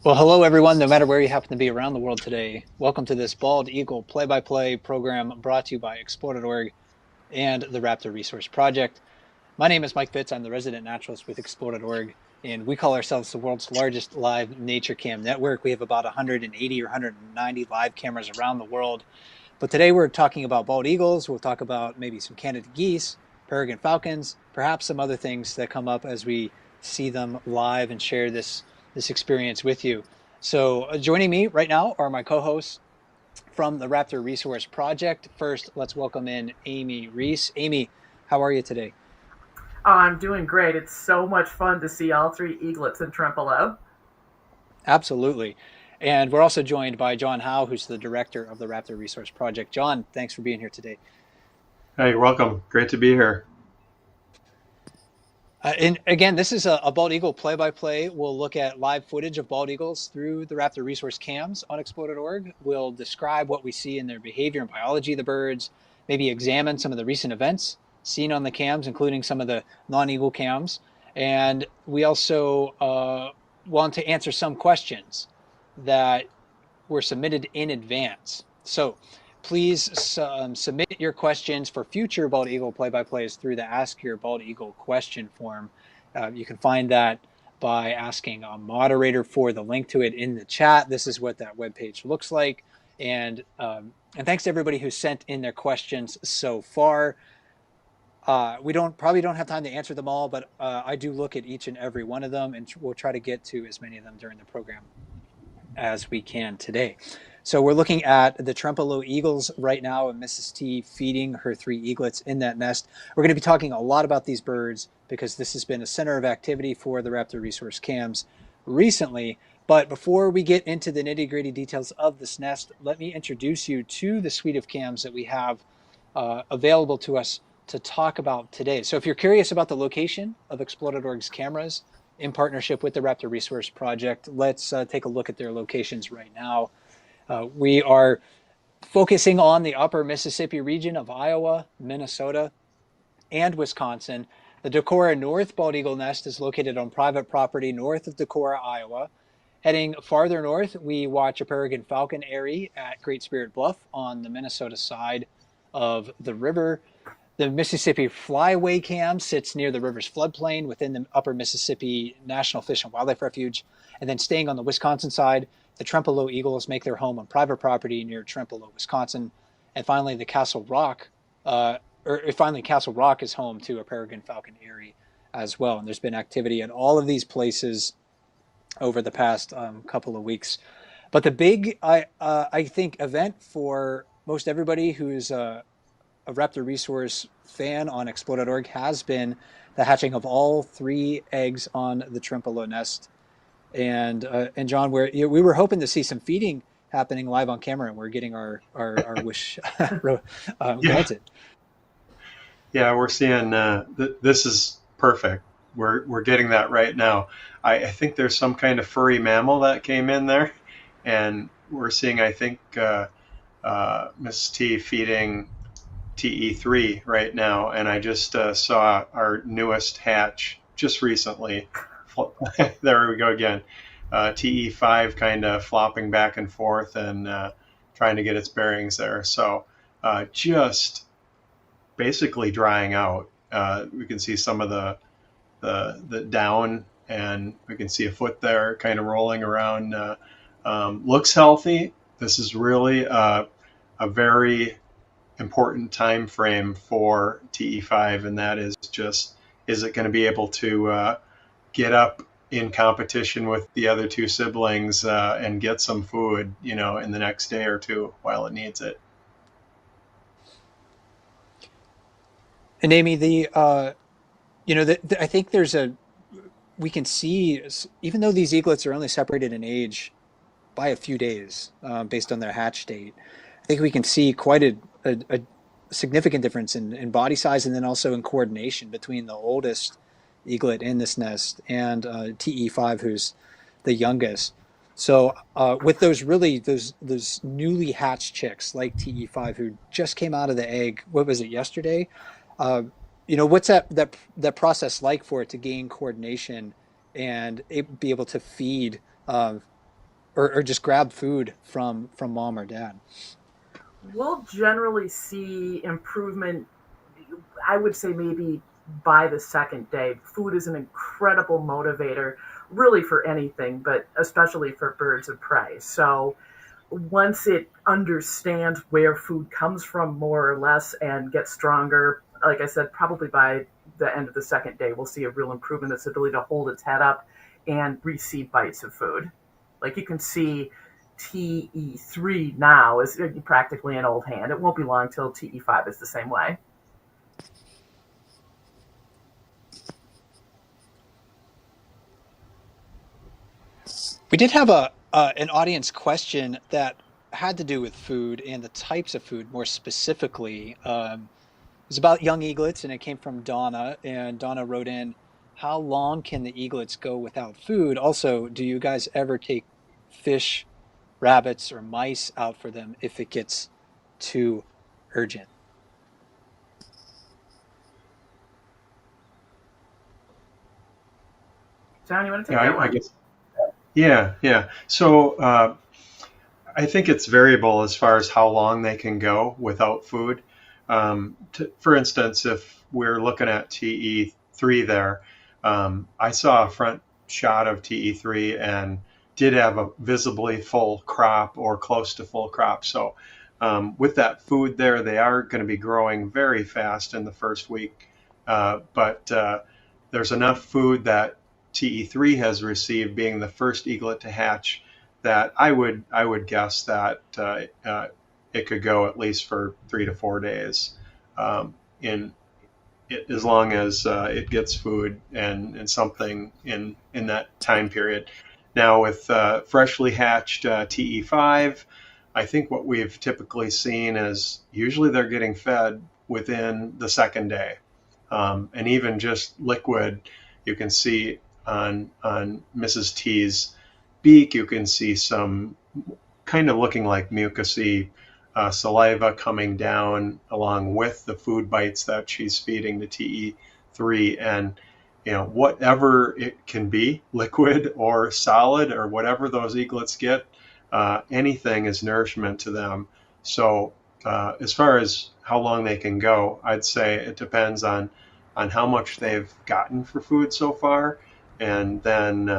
Well, hello everyone, no matter where you happen to be around the world today. Welcome to this Bald Eagle play-by-play program brought to you by Explode.org and the Raptor Resource Project. My name is Mike Fitz. I'm the resident naturalist with Explode.org, and we call ourselves the world's largest live nature cam network. We have about 180 or 190 live cameras around the world. But today we're talking about bald eagles. We'll talk about maybe some Canada geese, peregrine falcons, perhaps some other things that come up as we see them live and share this experience with you. So joining me right now are my co-hosts from the Raptor Resource Project. First, let's welcome in Amy Reese. Amy, how are you today? I'm doing great. It's so much fun to see all three eaglets in Trempealeau. Absolutely. And we're also joined by John Howe, who's the director of the Raptor Resource Project. John, thanks for being here today. Hey, you're welcome. Great to be here. And again, this is a bald eagle play-by-play. We'll look at live footage of bald eagles through the Raptor Resource Cams on Explode.org. We'll describe what we see in their behavior and biology of the birds, maybe examine some of the recent events seen on the cams, including some of the non-eagle cams. And we also want to answer some questions that were submitted in advance. So please submit your questions for future Bald Eagle play-by-plays through the Ask Your Bald Eagle question form. You can find that by asking a moderator for the link to it in the chat. This is what that webpage looks like. And thanks to everybody who sent in their questions so far. We probably don't have time to answer them all, but I do look at each and every one of them, and we'll try to get to as many of them during the program as we can today. So we're looking at the Trempealeau Eagles right now, and Mrs. T feeding her three eaglets in that nest. We're going to be talking a lot about these birds because this has been a center of activity for the Raptor Resource Cams recently. But before we get into the nitty-gritty details of this nest, let me introduce you to the suite of cams that we have available to us to talk about today. So if you're curious about the location of Explode.org's cameras in partnership with the Raptor Resource Project, let's take a look at their locations right now. We are focusing on the upper Mississippi region of Iowa, Minnesota, and Wisconsin. The Decorah North Bald Eagle Nest is located on private property north of Decorah, Iowa. Heading farther north, we watch a peregrine falcon eyrie at Great Spirit Bluff on the Minnesota side of the river. The Mississippi Flyway Cam sits near the river's floodplain within the upper Mississippi National Fish and Wildlife Refuge. And then staying on the Wisconsin side, the Trempealeau Eagles make their home on private property near Trempealeau, Wisconsin. And finally, Castle Rock is home to a peregrine falcon eyrie as well. And there's been activity at all of these places over the past couple of weeks. But the big, I think, event for most everybody who's a Raptor Resource fan on Explode.org has been the hatching of all three eggs on the Trempealeau nest. And John, we were hoping to see some feeding happening live on camera, and we're getting our wish Yeah, granted. yeah, we're seeing this is perfect. We're getting that right now. I think there's some kind of furry mammal that came in there, and we're seeing I think Miss T feeding TE3 right now, and I just saw our newest hatch just recently. There we go again. TE5 kind of flopping back and forth and trying to get its bearings there. So just basically drying out. We can see some of the down, and we can see a foot there kind of rolling around. Looks healthy. This is really a very important time frame for TE5, and that is just, is it going to be able to get up in competition with the other two siblings and get some food, in the next day or two while it needs it. And Amy, I think we can see, even though these eaglets are only separated in age by a few days based on their hatch date, I think we can see quite a significant difference in body size and then also in coordination between the oldest eaglet in this nest and TE5, who's the youngest. So with those newly hatched chicks like TE5 who just came out of the egg, what was it, yesterday? What's that process like for it to gain coordination and be able to feed or just grab food from mom or dad. We'll generally see improvement, I would say maybe by the second day. Food is an incredible motivator, really for anything, but especially for birds of prey. So once it understands where food comes from more or less and gets stronger, like I said, probably by the end of the second day, we'll see a real improvement in its ability to hold its head up and receive bites of food. Like you can see TE3 now is practically an old hand. It won't be long till TE5 is the same way. We did have a an audience question that had to do with food and the types of food more specifically. It's about young eaglets, and it came from Donna. And Donna wrote in, "How long can the eaglets go without food? Also, do you guys ever take fish, rabbits, or mice out for them if it gets too urgent?" John, you want to Yeah, take that I one? guess. Yeah, yeah. So I think it's variable as far as how long they can go without food. For instance, if we're looking at TE3 there, I saw a front shot of TE3 and did have a visibly full crop or close to full crop. So with that food there, they are going to be growing very fast in the first week. But there's enough food that TE3 has received, being the first eaglet to hatch, that I would guess that it could go at least for 3 to 4 days, in as long as it gets food and something in that time period. Now with freshly hatched TE5, I think what we've typically seen is usually they're getting fed within the second day, and even just liquid. You can see on Mrs. T's beak, you can see some kind of looking like mucousy saliva coming down along with the food bites that she's feeding the TE3. And whatever it can be, liquid or solid or whatever those eaglets get, anything is nourishment to them. So as far as how long they can go, I'd say it depends on how much they've gotten for food so far, and then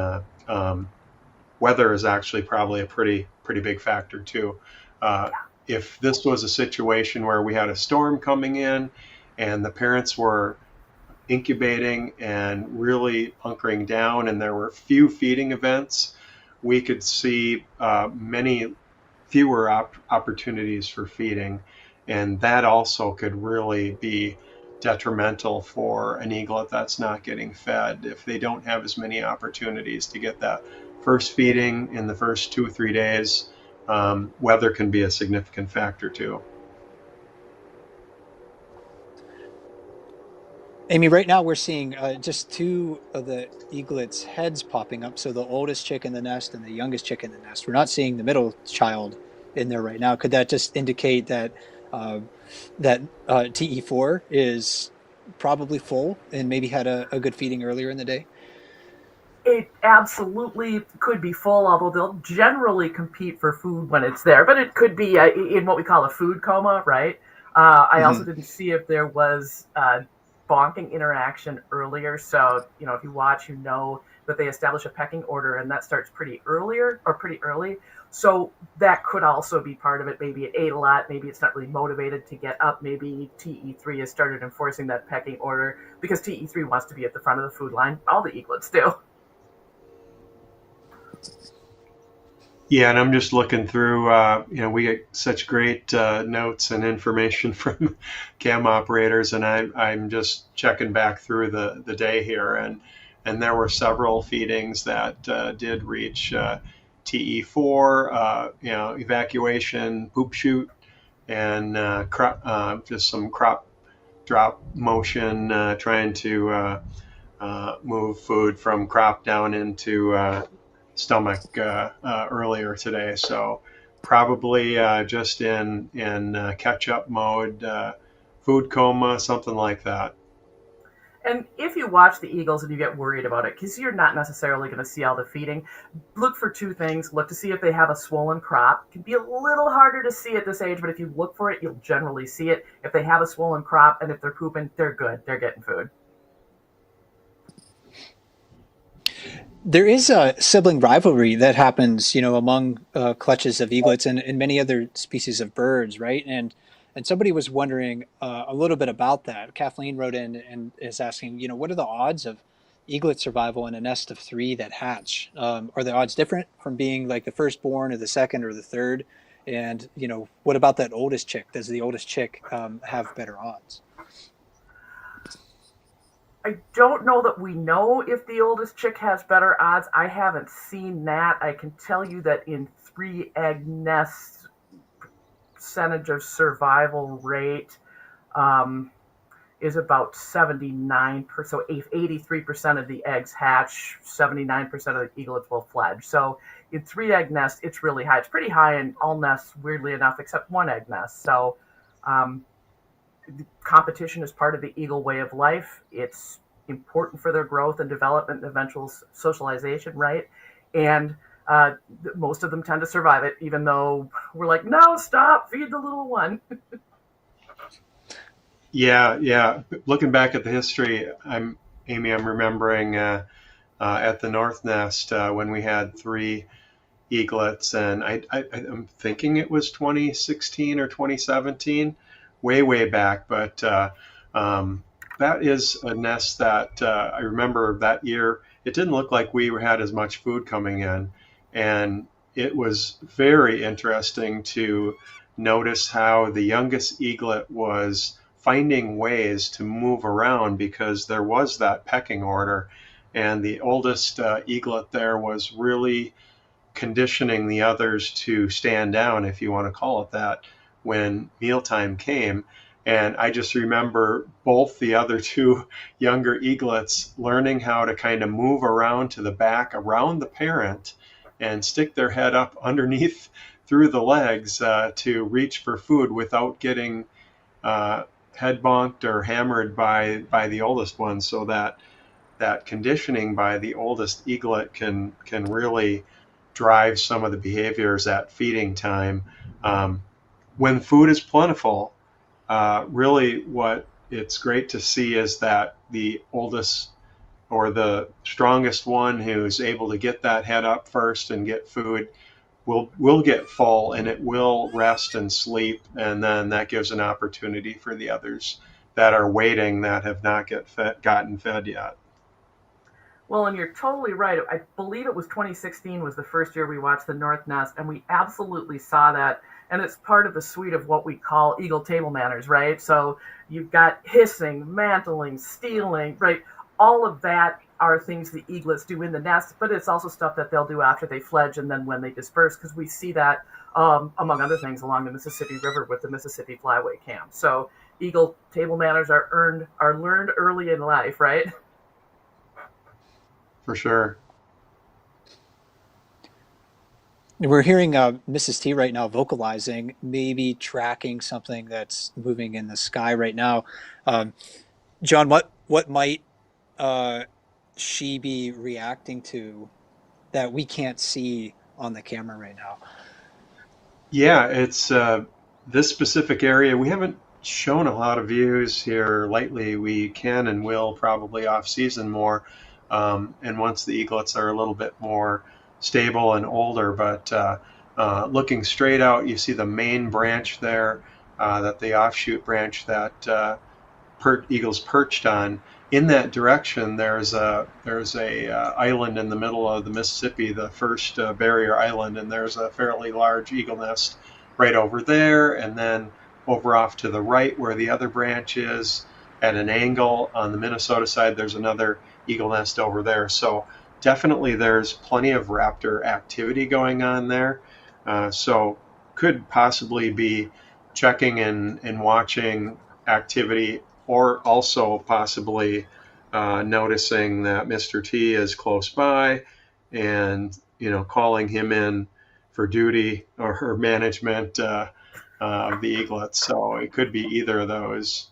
weather is actually probably a pretty big factor too. Uh, if this was a situation where we had a storm coming in and the parents were incubating and really hunkering down, and there were few feeding events, we could see many fewer opportunities for feeding, and that also could really be detrimental for an eaglet that's not getting fed. If they don't have as many opportunities to get that first feeding in the first 2 or 3 days, weather can be a significant factor too. Amy, right now we're seeing just two of the eaglets' heads popping up. So the oldest chick in the nest and the youngest chick in the nest. We're not seeing the middle child in there right now. Could that just indicate that uh, TE4 is probably full and maybe had a good feeding earlier in the day? It absolutely could be full, although they'll generally compete for food when it's there. But it could be in what we call a food coma, right? I also Hmm. didn't see if there was bonking interaction earlier. So, if you watch, you know that they establish a pecking order, and that starts pretty earlier or pretty early. So that could also be part of it. Maybe it ate a lot. Maybe it's not really motivated to get up. Maybe TE3 has started enforcing that pecking order because TE3 wants to be at the front of the food line. All the eaglets do. Yeah, and I'm just looking through. We get such great notes and information from cam operators, and I'm just checking back through the day here, and there were several feedings that did reach TE4, evacuation, poop shoot, and just some crop drop motion, trying to move food from crop down into stomach earlier today. So probably just in catch up mode, food coma, something like that. And if you watch the eagles and you get worried about it, because you're not necessarily going to see all the feeding, look for two things. Look to see if they have a swollen crop. It can be a little harder to see at this age, but if you look for it, you'll generally see it. If they have a swollen crop and if they're pooping, they're good. They're getting food. There is a sibling rivalry that happens, among clutches of eaglets and many other species of birds, right? And somebody was wondering a little bit about that. Kathleen wrote in and is asking, what are the odds of eaglet survival in a nest of three that hatch? Are the odds different from being like the firstborn or the second or the third? And what about that oldest chick? Does the oldest chick have better odds? I don't know that we know if the oldest chick has better odds. I haven't seen that. I can tell you that in three egg nests, percentage of survival rate um, is about 79%. So if 83% of the eggs hatch, 79% of the eaglets will fledge. So in three egg nests, it's really high. It's pretty high in all nests, weirdly enough, except one egg nest. So um, competition is part of the eagle way of life. It's important for their growth and development and eventual socialization, right? And most of them tend to survive it, even though we're like, no, stop, feed the little one. Yeah, yeah. Looking back at the history, I'm remembering at the North Nest when we had three eaglets, and I'm thinking it was 2016 or 2017, way back. But that is a nest that I remember that year. It didn't look like we had as much food coming in, and it was very interesting to notice how the youngest eaglet was finding ways to move around because there was that pecking order, and the oldest eaglet there was really conditioning the others to stand down, if you want to call it that, when mealtime came. And I just remember both the other two younger eaglets learning how to kind of move around to the back around the parent and stick their head up underneath through the legs to reach for food without getting uh, head bonked or hammered by the oldest one. So that conditioning by the oldest eaglet can really drive some of the behaviors at feeding time. When food is plentiful, really what it's great to see is that the oldest or the strongest one who's able to get that head up first and get food will get full, and it will rest and sleep, and then that gives an opportunity for the others that are waiting that have not gotten fed yet. Well, and you're totally right. I believe it was 2016 was the first year we watched the North Nest, and we absolutely saw that. And it's part of the suite of what we call eagle table manners, right? So you've got hissing, mantling, stealing, right? All of that are things the eaglets do in the nest, but it's also stuff that they'll do after they fledge and then when they disperse, because we see that, among other things, along the Mississippi River with the Mississippi Flyway Camp. So eagle table manners are learned early in life, right? For sure. We're hearing Mrs. T right now vocalizing, maybe tracking something that's moving in the sky right now. Um, John, what might uh, she be reacting to that we can't see on the camera right now? Yeah, it's this specific area. We haven't shown a lot of views here lately. We can and will probably off season more, and once the eaglets are a little bit more stable and older. But looking straight out, you see the main branch there, that the offshoot branch that eagles perched on. In that direction, there's a island in the middle of the Mississippi, the first barrier island, and there's a fairly large eagle nest right over there, and then over off to the right where the other branch is at an angle on the Minnesota side, there's another eagle nest over there. So definitely there's plenty of raptor activity going on there. So could possibly be checking and watching activity, or also possibly noticing that Mr. T is close by and calling him in for duty or her management of the eaglets. So it could be either of those.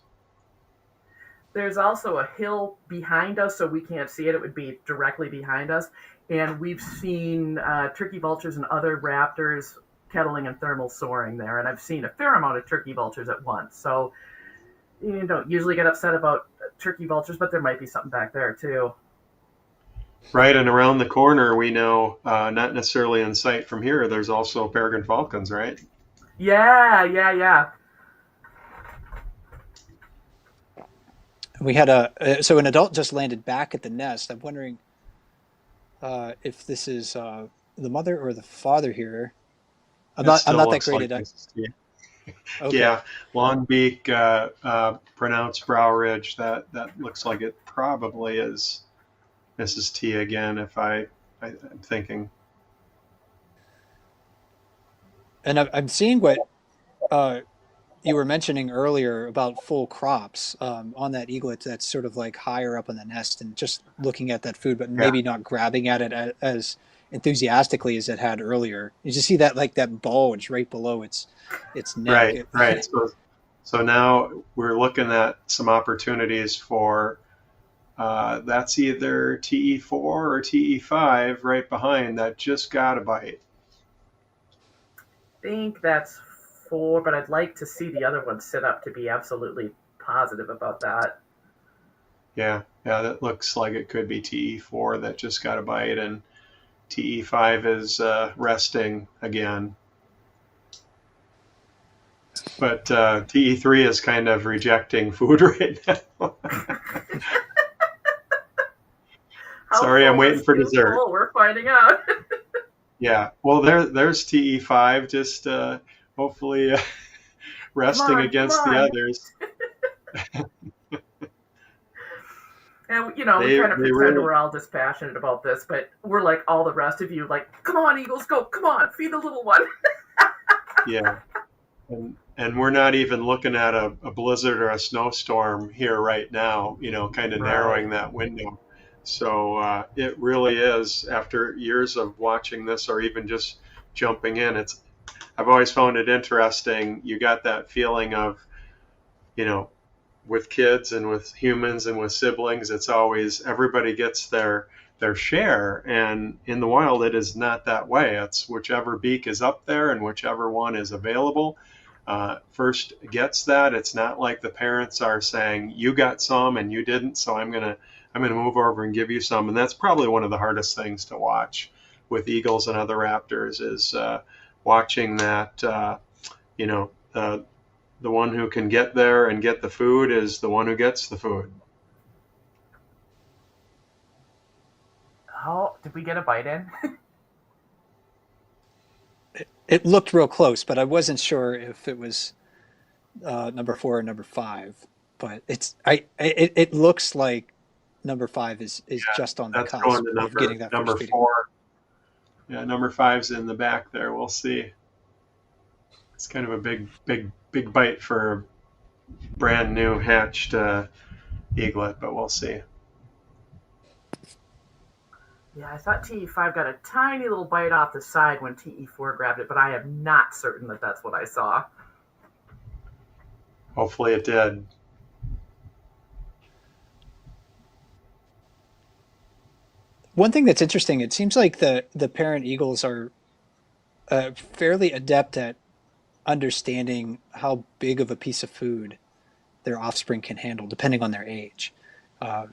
There's also a hill behind us, so we can't see it. It would be directly behind us. And we've seen turkey vultures and other raptors kettling and thermal soaring there. And I've seen a fair amount of turkey vultures at once. So you don't usually get upset about turkey vultures, but there might be something back there too. Right, and around the corner, we know, not necessarily in sight from here, there's also peregrine falcons, right? Yeah, yeah, yeah. We had so an adult just landed back at the nest. I'm wondering if this is the mother or the father here. It I'm still not that looks great like at it. Mrs. T. Okay. Yeah, long beak, pronounced brow ridge. That looks like it probably is Mrs. T again. If I'm thinking, And I'm seeing what uh, you were mentioning earlier about full crops on that eaglet that's sort of like higher up on the nest and just looking at that food, but yeah, maybe not grabbing at it as enthusiastically as it had earlier. You just see that like that bulge right below its neck. right, right. So now we're looking at some opportunities for that's either TE4 or TE5 right behind that just got a bite. I think that's four, but I'd like to see the other one sit up to be absolutely positive about that. Yeah, yeah, that looks like it could be TE4 that just got a bite, and TE5 is resting again. But TE3 is kind of rejecting food right now. How Sorry, I'm full waiting is for too dessert. full? We're finding out. Yeah, well, there's TE5 just hopefully Come resting on, come against the on. others. And we They kind of they pretend really we're all dispassionate about this, but we're like all the rest of you, like, come on, Eagles, go, come on, feed the little one. yeah, and we're not even looking at a blizzard or a snowstorm here right now. Kind of Right. narrowing that window. So it really is after years of watching this, or even just jumping in. I've always found it interesting. You got that feeling of, you know, with kids and with humans and with siblings, it's always everybody gets their share. And in the wild, it is not that way. It's whichever beak is up there and whichever one is available first gets that. It's not like the parents are saying you got some and you didn't, so I'm gonna move over and give you some. And that's probably one of the hardest things to watch with eagles and other raptors is watching that. You know, the one who can get there and get the food is the one who gets the food. Oh, did we get a bite in? It looked real close, but I wasn't sure if it was number four or number five. But it looks like number five is Yeah, just on the that's going cusp to of number getting that number first feeding. four. Yeah, number five's in the back there. We'll see. It's kind of a big bite for a brand new hatched eaglet, but we'll see. Yeah, I thought TE5 got a tiny little bite off the side when TE4 grabbed it, but I am not certain that that's what I saw. Hopefully it did. One thing that's interesting, it seems like the parent eagles are fairly adept at understanding how big of a piece of food their offspring can handle, depending on their age. Uh,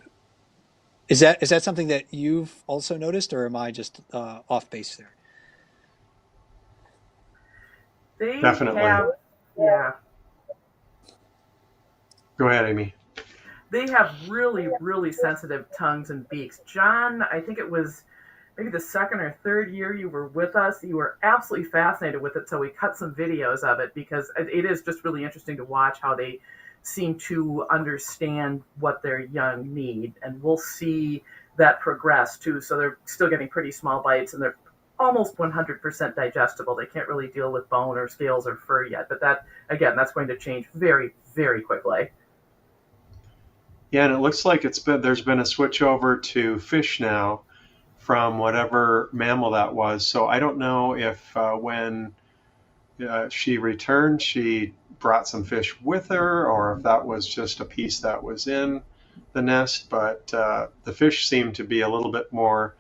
is that something that you've also noticed, or am I just off base there? They Definitely. have, yeah, Go ahead, Amy. they have really, really sensitive tongues and beaks. John, I think it was maybe the second or third year you were with us, you were absolutely fascinated with it. So we cut some videos of it because it is just really interesting to watch how they seem to understand what their young need. And we'll see that progress too. So they're still getting pretty small bites and they're almost 100% digestible. They can't really deal with bone or scales or fur yet. But that, again, that's going to change very, very quickly. Yeah, and it looks like there's been a switch over to fish now from whatever mammal that was. So I don't know if when she returned, she brought some fish with her, or if that was just a piece that was in the nest. But the fish seemed to be a little bit more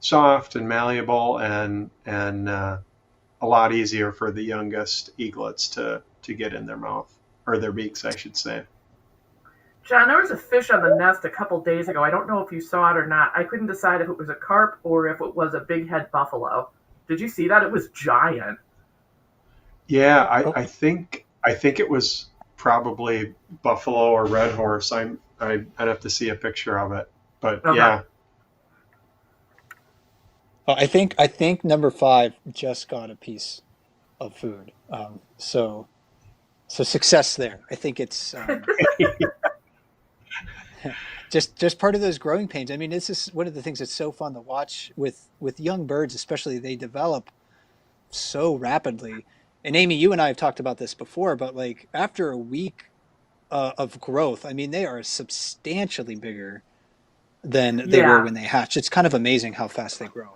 soft and malleable, and a lot easier for the youngest eaglets to get in their mouth, or their beaks, I should say. John, there was a fish on the nest a couple days ago. I don't know if you saw it or not. I couldn't decide if it was a carp or if it was a big head buffalo. Did you see that? It was giant. Yeah, Oh, I think it was probably buffalo or red horse. I'd have to see a picture of it, but Okay. yeah, well, I think number five just got a piece of food. So success there. I think it's just part of those growing pains. I mean, this is one of the things that's so fun to watch with young birds, especially. They develop so rapidly. And Amy, you and I have talked about this before, but like after a week of growth, I mean, they are substantially bigger than they were Yeah. when they hatched. It's kind of amazing how fast they grow.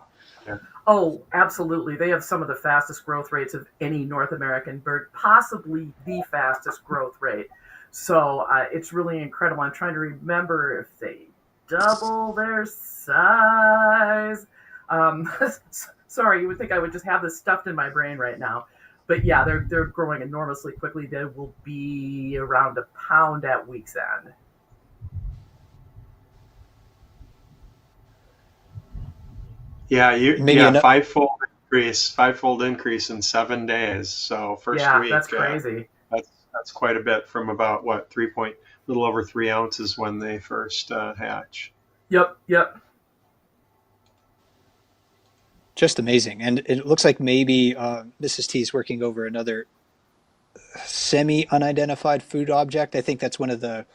yeah, Oh, absolutely. They have some of the fastest growth rates of any North American bird, possibly the fastest growth rate. So it's really incredible. I'm trying to remember if they double their size. Um, sorry, you would think I would just have this stuffed in my brain right now. But yeah, they're growing enormously quickly. They will be around a pound at week's end. Maybe yeah, another. fivefold increase in 7 days. So first Yeah, that's week, crazy. that's quite a bit from about what 3 point, little over 3 ounces when they first hatch. Yep, yep. Just amazing. And it looks like maybe Mrs. T is working over another semi-unidentified food object. I think that's one of the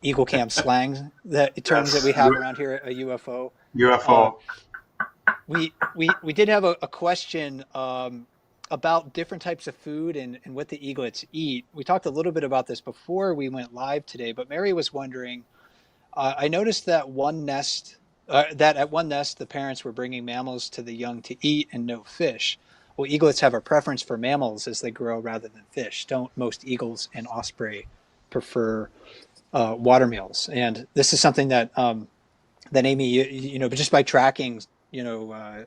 Eagle Cam slangs, that terms that we Yes, have around here, a UFO. Uh, UFO. we did have a question about different types of food and what the eaglets eat. We talked a little bit about this before we went live today, but Mary was wondering. I noticed that at one nest the parents were bringing mammals to the young to eat and no fish. Well, eaglets have a preference for mammals as they grow rather than fish. Don't most eagles and osprey prefer water meals? And this is something that Amy, but just by tracking, you know,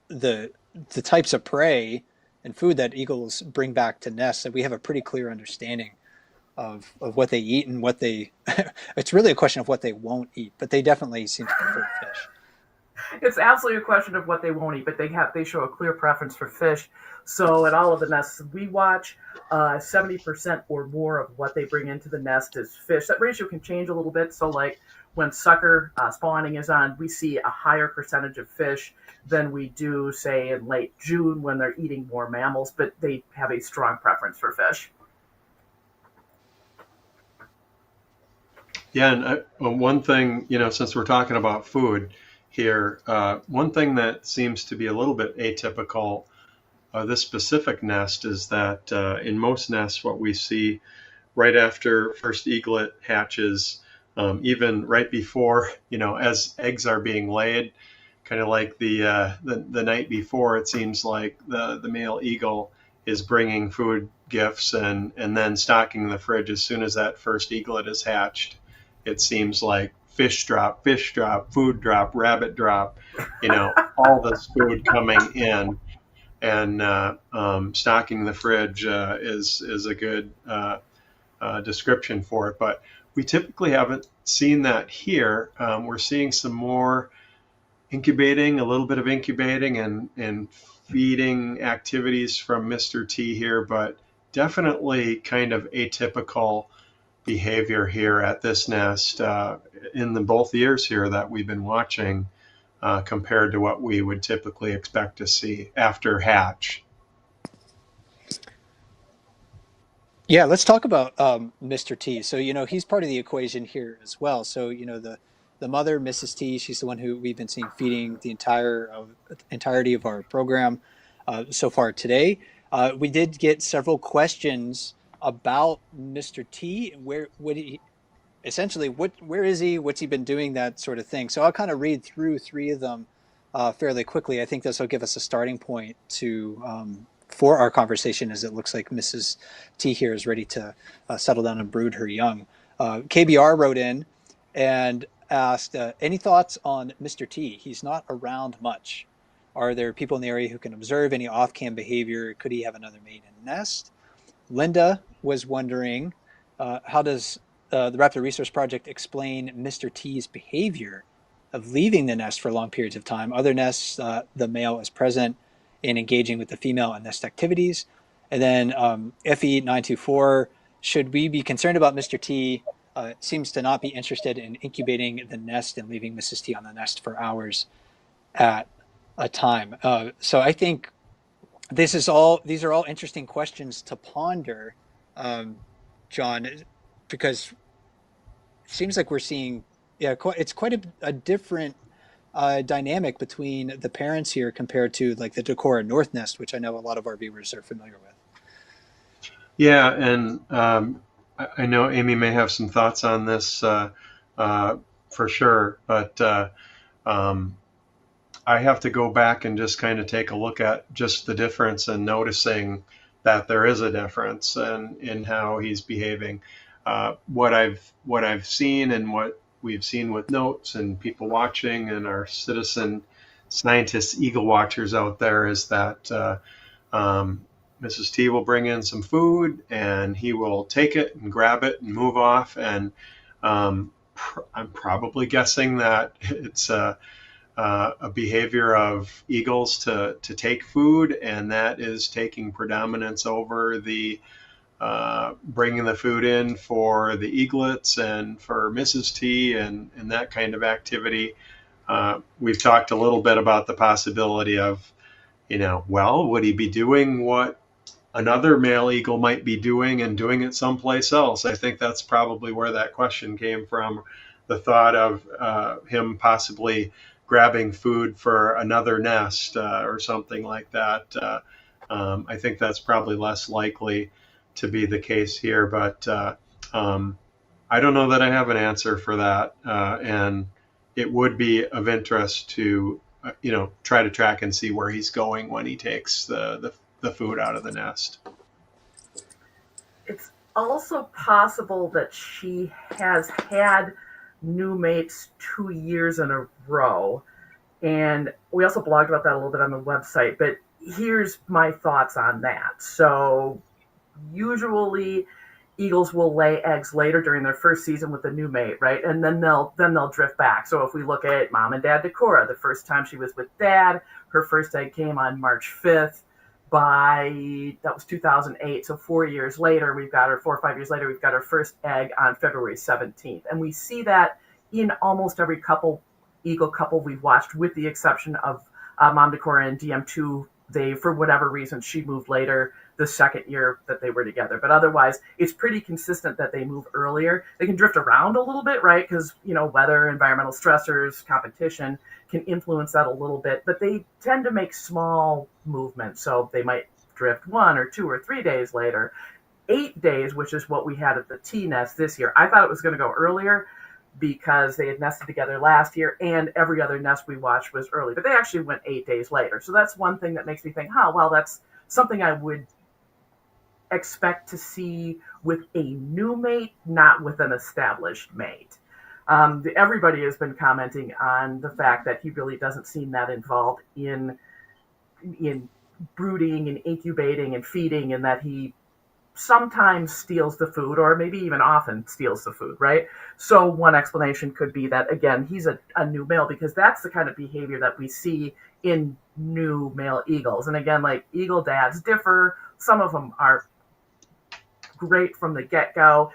the the types of prey and food that eagles bring back to nests, that we have a pretty clear understanding of what they eat and what they. It's really a question of what they won't eat, but they definitely seem to prefer fish. It's absolutely a question of what they won't eat, but they show a clear preference for fish. So at all of the nests we watch, 70% or more of what they bring into the nest is fish. That ratio can change a little bit. So like when sucker spawning is on, we see a higher percentage of fish than we do, say, in late June when they're eating more mammals, but they have a strong preference for fish. Yeah, and one thing, since we're talking about food here, one thing that seems to be a little bit atypical, this specific nest, is that in most nests, what we see right after first eaglet hatches, even right before, as eggs are being laid, kind of like the night before, it seems like the male eagle is bringing food gifts and then stocking the fridge as soon as that first eaglet is hatched. It seems like fish drop, food drop, rabbit drop, all this food coming in, and stocking the fridge is a good description for it. But we typically haven't seen that here. We're seeing some more incubating, a little bit of incubating and feeding activities from Mr. T here, but definitely kind of atypical behavior here at this nest in the both years here that we've been watching, compared to what we would typically expect to see after hatch. Yeah, let's talk about Mr. T. So, he's part of the equation here as well. So, the mother, Mrs. T, she's the one who we've been seeing feeding the entirety of our program so far today. We did get several questions about Mr. T. Where is he? What's he been doing? That sort of thing. So I'll kind of read through three of them fairly quickly. I think this will give us a starting point to for our conversation, as it looks like Mrs. T here is ready to settle down and brood her young. KBR wrote in and asked, any thoughts on Mr. T? He's not around much. Are there people in the area who can observe any off-cam behavior? Could he have another mate in the nest? Linda was wondering, how does the Raptor Resource Project explain Mr. T's behavior of leaving the nest for long periods of time? Other nests, the male is present in engaging with the female in nest activities. And then FE924, should we be concerned about Mr. T? Seems to not be interested in incubating the nest and leaving Mrs. T on the nest for hours at a time. So I think these are all interesting questions to ponder, John, because it seems like we're seeing, it's quite a different dynamic between the parents here compared to like the Decorah North Nest, which I know a lot of our viewers are familiar with. Yeah, and I know Amy may have some thoughts on this for sure, but I have to go back and just kind of take a look at just the difference and noticing that there is a difference in how he's behaving. What I've seen and what we've seen with notes and people watching and our citizen scientists, eagle watchers out there, is that Mrs. T will bring in some food and he will take it and grab it and move off. And I'm probably guessing that it's a behavior of eagles to take food, and that is taking predominance over the bringing the food in for the eaglets and for Mrs. T and that kind of activity. We've talked a little bit about the possibility of, well, would he be doing what another male eagle might be doing and doing it someplace else? I think that's probably where that question came from, the thought of him possibly grabbing food for another nest or something like that. I think that's probably less likely to be the case here, but I don't know that I have an answer for that. And it would be of interest to, try to track and see where he's going when he takes the food out of the nest. It's also possible that she has had new mates 2 years in a row. And we also blogged about that a little bit on the website, but here's my thoughts on that. So usually eagles will lay eggs later during their first season with a new mate, right? And then they'll drift back. So if we look at mom and dad Decorah, the first time she was with dad, her first egg came on March 5th. That was 2008. So 4 years later, 4 or 5 years later, we've got her first egg on February 17th. And we see that in almost every eagle couple we've watched, with the exception of Mom Decorah and DM2. They, for whatever reason, she moved later the second year that they were together. But otherwise, it's pretty consistent that they move earlier. They can drift around a little bit, right? Because, weather, environmental stressors, competition can influence that a little bit. But they tend to make small movements. So they might drift 1 or 2 or 3 days later. 8 days, which is what we had at the T nest this year. I thought it was going to go earlier because they had nested together last year and every other nest we watched was early. But they actually went 8 days later. So that's one thing that makes me think, well, that's something I would expect to see with a new mate, not with an established mate. Everybody has been commenting on the fact that he really doesn't seem that involved in brooding and incubating and feeding, and that he sometimes steals the food, or maybe even often steals the food, right? So one explanation could be that, again, he's a new male, because that's the kind of behavior that we see in new male eagles. And again, like, eagle dads differ. Some of them are great from the get-go.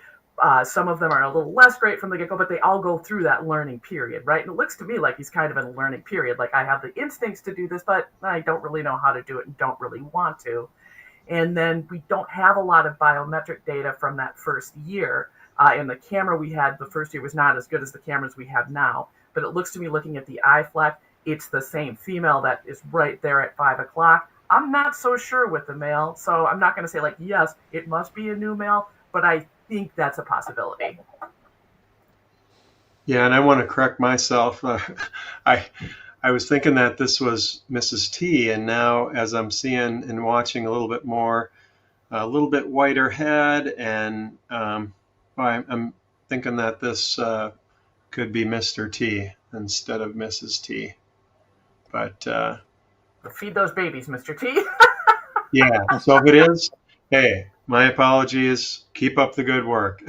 Some of them are a little less great from the get-go, but they all go through that learning period, right? And it looks to me like he's kind of in a learning period. Like, I have the instincts to do this, but I don't really know how to do it and don't really want to. And then we don't have a lot of biometric data from that first year. And the camera we had the first year was not as good as the cameras we have now. But it looks to me, looking at the eye fleck, it's the same female that is right there at 5 o'clock. I'm not so sure with the male, so I'm not going to say, like, yes, it must be a new male, but I think that's a possibility. Yeah, and I want to correct myself. I was thinking that this was Mrs. T, and now as I'm seeing and watching a little bit more, a little bit whiter head, and I'm thinking that this could be Mr. T instead of Mrs. T. But Feed those babies, Mr. T. yeah, so if it is, hey, my apologies. Keep up the good work.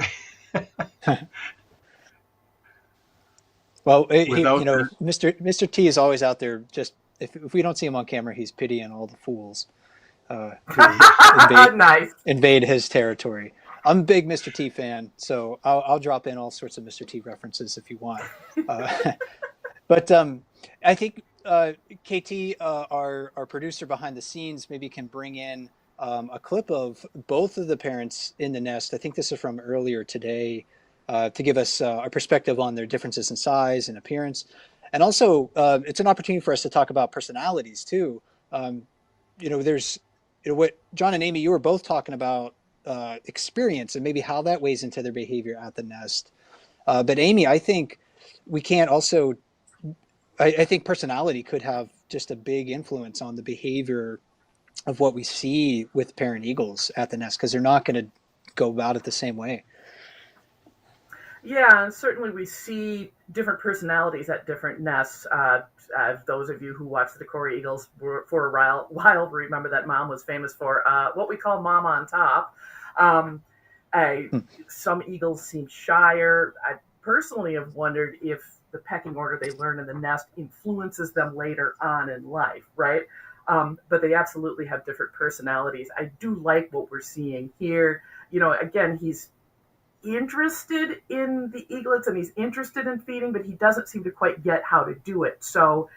Well, Without the, Mr. T is always out there. Just if we don't see him on camera, he's pitying all the fools who Nice. invade his territory. I'm a big Mr. T fan, so I'll drop in all sorts of Mr. T references if you want. But I think KT, our producer behind the scenes, maybe can bring in a clip of both of the parents in the nest. I think this is from earlier today, to give us a perspective on their differences in size and appearance. And also, it's an opportunity for us to talk about personalities too. There's what John and Amy, you were both talking about experience and maybe how that weighs into their behavior at the nest. But Amy, I think we can't also, I think personality could have just a big influence on the behavior of what we see with parent eagles at the nest, because they're not going to go about it the same way. Yeah, and certainly we see different personalities at different nests. Those of you who watch the Decorah Eagles for a while remember that Mom was famous for what we call Mom on top. Some eagles seem shyer. I personally have wondered if the pecking order they learn in the nest influences them later on in life, right? But they absolutely have different personalities. I do like what we're seeing here. Again, he's interested in the eaglets and he's interested in feeding, but he doesn't seem to quite get how to do it. So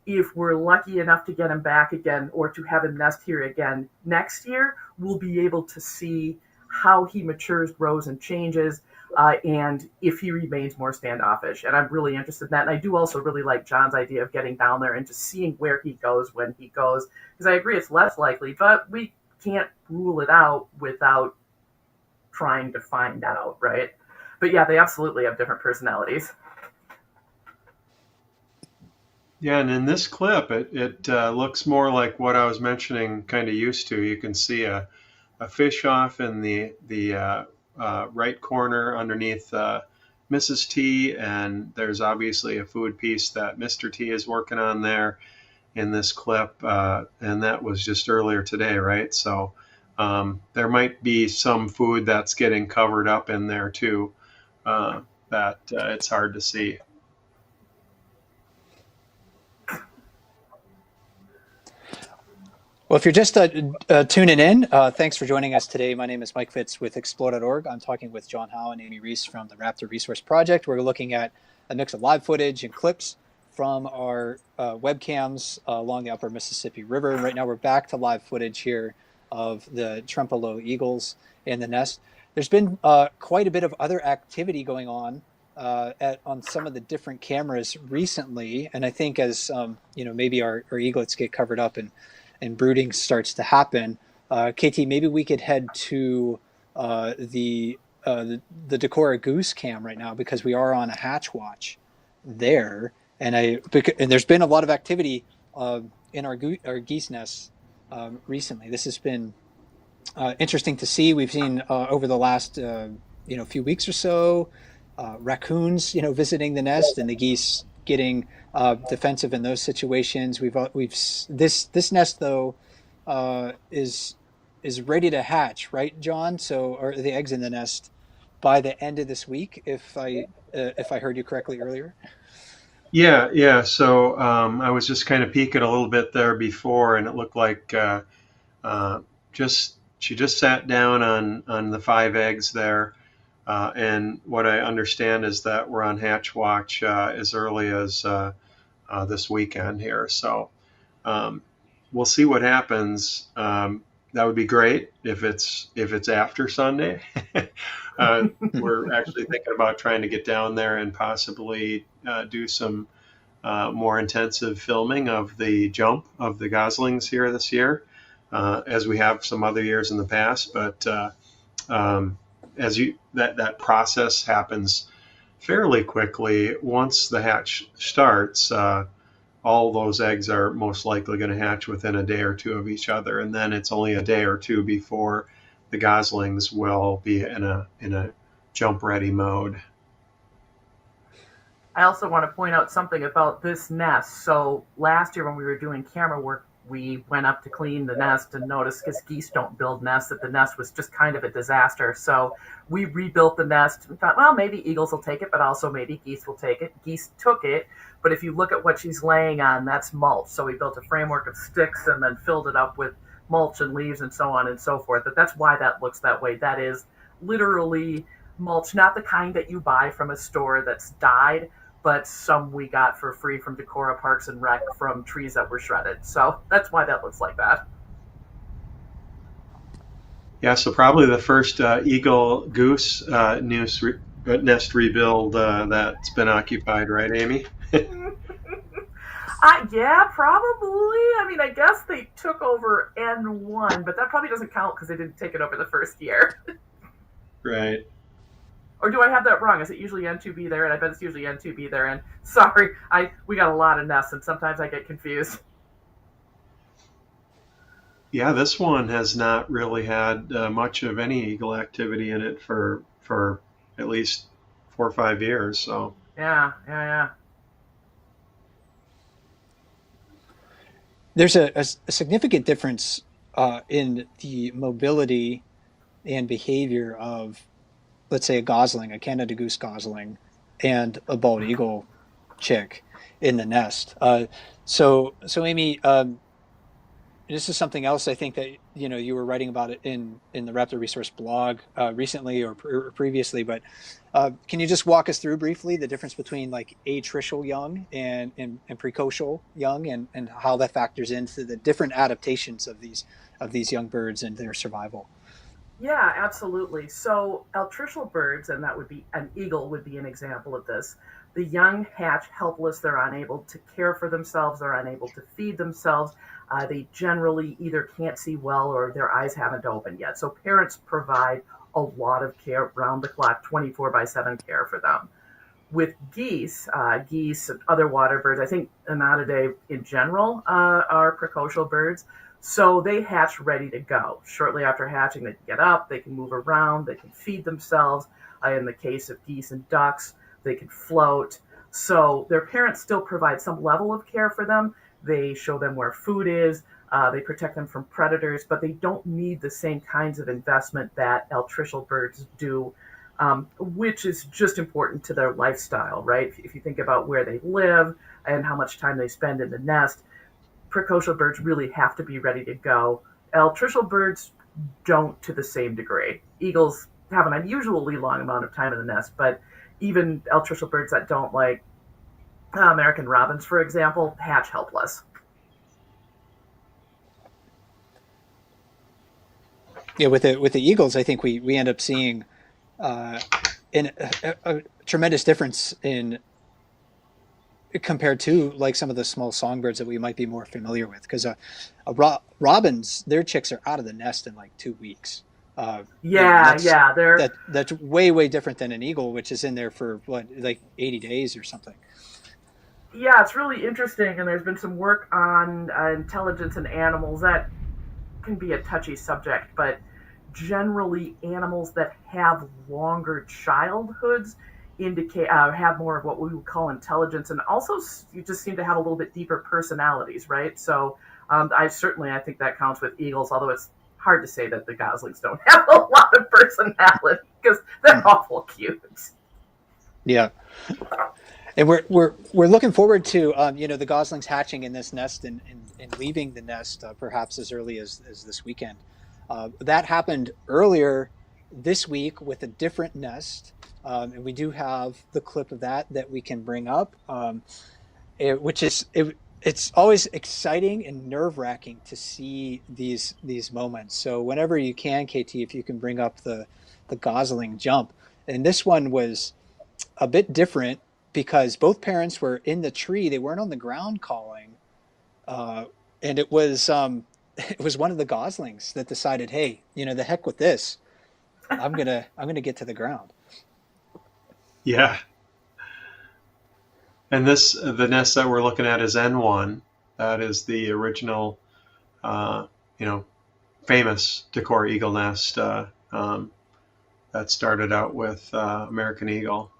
if we're lucky enough to get him back again or to have him nest here again next year, we'll be able to see how he matures, grows, and changes, and if he remains more standoffish. And I'm really interested in that. And I do also really like John's idea of getting down there and just seeing where he goes when he goes, because I agree it's less likely, but we can't rule it out without trying to find out, right? But yeah, they absolutely have different personalities. yeah, and in this clip, it looks more like what I was mentioning, kind of used to. You can see a fish off in the right corner underneath Mrs. T, and there's obviously a food piece that Mr. T is working on there in this clip, and that was just earlier today, right? So there might be some food that's getting covered up in there too, that it's hard to see. Well, if you're just tuning in, thanks for joining us today. My name is Mike Fitz with Explore.org. I'm talking with John Howe and Amy Reese from the Raptor Resource Project. We're looking at a mix of live footage and clips from our webcams along the upper Mississippi River. And right now we're back to live footage here of the Trempealeau eagles in the nest. There's been quite a bit of other activity going on on some of the different cameras recently. And I think as maybe our eaglets get covered up and brooding starts to happen, KT, maybe we could head to the Decorah goose cam right now, because we are on a hatch watch there, and there's been a lot of activity in our geese nests recently. This has been interesting to see. We've seen over the last few weeks or so raccoons visiting the nest, and the geese getting defensive in those situations. This nest though is ready to hatch, right, John? So are the eggs in the nest by the end of this week, if I heard you correctly earlier? Yeah. So I was just kind of peeking a little bit there before, and it looked like she just sat down on the 5 eggs there. And what I understand is that we're on hatch watch as early as this weekend here. So we'll see what happens. That would be great if it's after Sunday. We're actually thinking about trying to get down there and possibly do some more intensive filming of the jump of the goslings here this year, as we have some other years in the past. But that process happens fairly quickly once the hatch starts. all those eggs are most likely going to hatch within a day or two of each other, and then it's only a day or two before the goslings will be in a jump ready mode. I also want to point out something about this nest. So last year when we were doing camera work, we went up to clean the nest and noticed, because geese don't build nests, that the nest was just kind of a disaster. So we rebuilt the nest and thought, well, maybe eagles will take it, but also maybe geese will take it. Geese took it, but if you look at what she's laying on, that's mulch. So we built a framework of sticks and then filled it up with mulch and leaves and so on and so forth. But that's why that looks that way. That is literally mulch, not the kind that you buy from a store that's dyed, but some we got for free from Decorah Parks and Rec from trees that were shredded. So that's why that looks like that. Yeah, so probably the first eagle goose nest rebuild that's been occupied, right, Amy? Yeah, probably. I mean, I guess they took over N1, but that probably doesn't count because they didn't take it over the first year. Right. Or do I have that wrong? Is it usually N2B there? And I bet it's usually N2B there. And sorry, we got a lot of nests, and sometimes I get confused. Yeah, this one has not really had much of any eagle activity in it for at least 4 or 5 years. So Yeah. There's a significant difference in the mobility and behavior of, let's say, a gosling, a Canada goose gosling, and a bald eagle chick in the nest. So Amy, this is something else I think that you were writing about it in the Raptor Resource blog recently or previously. But can you just walk us through briefly the difference between like atricial young and precocial young, and how that factors into the different adaptations of these young birds and their survival? Yeah, absolutely. So altricial birds, and that would be an eagle, would be an example of this. The young hatch helpless. They're unable to care for themselves. They're unable to feed themselves. They generally either can't see well or their eyes haven't opened yet. So parents provide a lot of care, round the clock, 24/7 care for them. With geese and other water birds, I think Anatidae in general are precocial birds. So they hatch ready to go. Shortly after hatching, they can get up, they can move around, they can feed themselves. In the case of geese and ducks, they can float. So their parents still provide some level of care for them. They show them where food is. They protect them from predators, but they don't need the same kinds of investment that altricial birds do, which is just important to their lifestyle, right? If you think about where they live and how much time they spend in the nest, precocial birds really have to be ready to go. Altricial birds don't to the same degree. Eagles have an unusually long amount of time in the nest, but even altricial birds that don't, like American robins, for example, hatch helpless. Yeah, with the eagles, I think we end up seeing uh, in a tremendous difference in compared to like some of the small songbirds that we might be more familiar with, because robins, their chicks are out of the nest in like 2 weeks. Yeah, That's yeah, they're that's way different than an eagle, which is in there for what, like 80 days or something. yeah, it's really interesting, and there's been some work on intelligence in animals that can be a touchy subject, but generally animals that have longer childhoods indicate have more of what we would call intelligence, and also you just seem to have a little bit deeper personalities, right? So I think that counts with eagles, although it's hard to say that the goslings don't have a lot of personality because they're awful cute. Yeah, and we're looking forward to the goslings hatching in this nest and leaving the nest perhaps as early as this weekend. That happened earlier this week with a different nest, and we do have the clip of that we can bring up, which is it's always exciting and nerve wracking to see these moments. So whenever you can, KT, if you can bring up the gosling jump, and this one was a bit different because both parents were in the tree; they weren't on the ground calling, uh, and it was it was one of the goslings that decided, hey, the heck with this, I'm gonna get to the ground. Yeah. And the nest that we're looking at is N1. That is the original, uh, you know, famous Decorah eagle nest that started out with American eagle.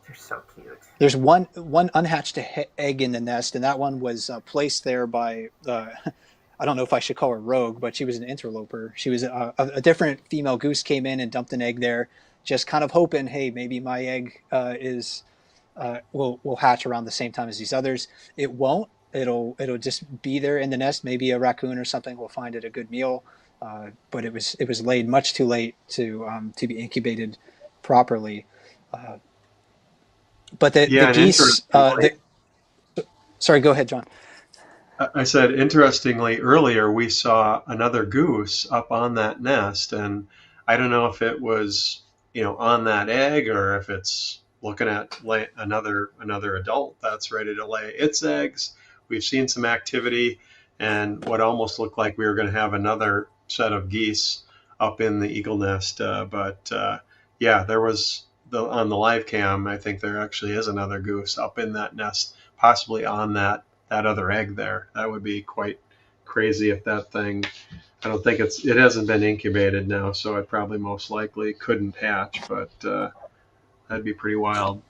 They're so cute. There's one unhatched egg in the nest, and that one was placed there by I don't know if I should call her rogue, but she was an interloper. She was a different female goose came in and dumped an egg there, just kind of hoping, hey, maybe my egg is will hatch around the same time as these others. It won't. It'll just be there in the nest. Maybe a raccoon or something will find it a good meal. But it was laid much too late to be incubated properly. Uh, but the Yeah, and geese. interestingly, Sorry, go ahead, John. I said interestingly earlier we saw another goose up on that nest, and I don't know if it was on that egg or if it's looking at another adult that's ready to lay its eggs. We've seen some activity, and what almost looked like we were going to have another set of geese up in the eagle nest, but yeah, there was on the live cam. I think there actually is another goose up in that nest, possibly on that other egg there. That would be quite crazy if that thing. I don't think it hasn't been incubated now, so it probably most likely couldn't hatch. But that'd be pretty wild.